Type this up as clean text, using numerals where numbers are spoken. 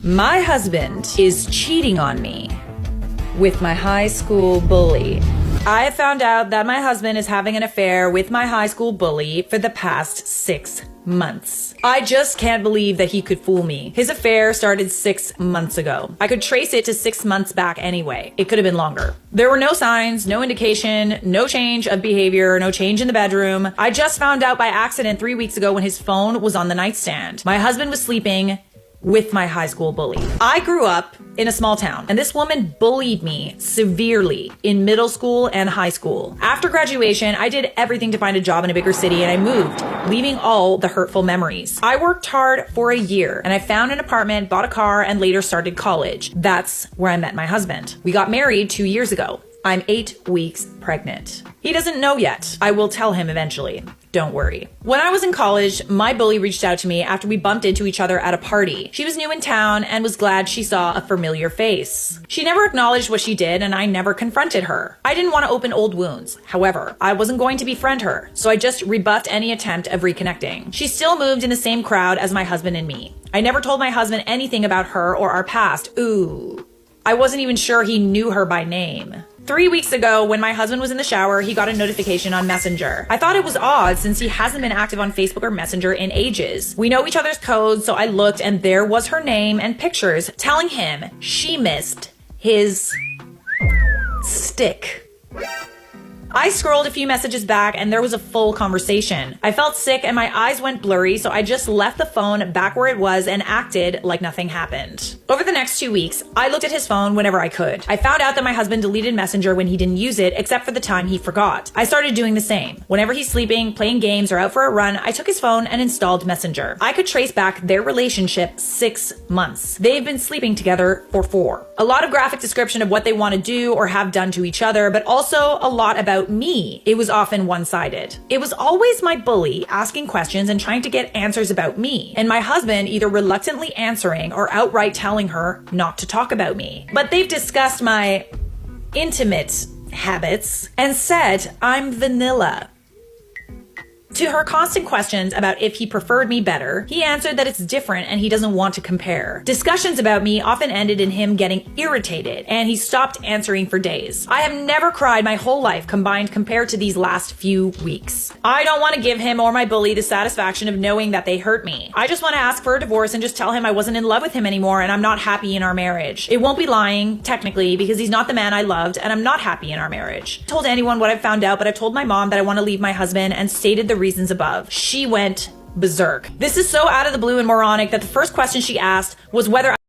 My husband is cheating on me with my high school bully. I have found out that my husband is having an affair with my high school bully for the past 6 months. I just can't believe that he could fool me. His affair started 6 months ago. I could trace it to 6 months back anyway. It could have been longer. There were no signs, no indication, no change of behavior, no change in the bedroom. I just found out by accident 3 weeks ago when his phone was on the nightstand. My husband was sleeping with my high school bully. I grew up in a small town, and this woman bullied me severely in middle school and high school. After graduation, I did everything to find a job in a bigger city, and I moved, leaving all the hurtful memories. I worked hard for a year, and I found an apartment, bought a car, and later started college. That's where I met my husband. We got married 2 years ago. I'm 8 weeks pregnant. He doesn't know yet. I will tell him eventually. Don't worry. When I was in college, my bully reached out to me after we bumped into each other at a party. She was new in town and was glad she saw a familiar face. She never acknowledged what she did, and I never confronted her. I didn't want to open old wounds. However, I wasn't going to befriend her, so I just rebuffed any attempt of reconnecting. She still moved in the same crowd as my husband and me. I never told my husband anything about her or our past. Ooh. I wasn't even sure he knew her by name. 3 weeks ago, when my husband was in the shower, he got a notification on Messenger. I thought it was odd since he hasn't been active on Facebook or Messenger in ages. We know each other's codes, so I looked and there was her name and pictures telling him she missed his stick. I scrolled a few messages back and there was a full conversation. I felt sick and my eyes went blurry, so I just left the phone back where it was and acted like nothing happened. Over the next 2 weeks, I looked at his phone whenever I could. I found out that my husband deleted Messenger when he didn't use it, except for the time he forgot. I started doing the same. Whenever he's sleeping, playing games, or out for a run, I took his phone and installed Messenger. I could trace back their relationship 6 months. They've been sleeping together for 4. A lot of graphic description of what they want to do or have done to each other, but also a lot about me. It was often one-sided. It was always my bully asking questions and trying to get answers about me, and my husband either reluctantly answering or outright telling her not to talk about me. But they've discussed my intimate habits and said I'm vanilla. To her constant questions about if he preferred me better, he answered that it's different and he doesn't want to compare. Discussions about me often ended in him getting irritated, and he stopped answering for days. I have never cried my whole life combined compared to these last few weeks. I don't want to give him or my bully the satisfaction of knowing that they hurt me. I just want to ask for a divorce and just tell him I wasn't in love with him anymore and I'm not happy in our marriage. It won't be lying, technically, because he's not the man I loved and I'm not happy in our marriage. I told anyone what I've found out, but I told my mom that I want to leave my husband and stated the reasons above. She went berserk. This is so out of the blue and moronic that the first question she asked was whether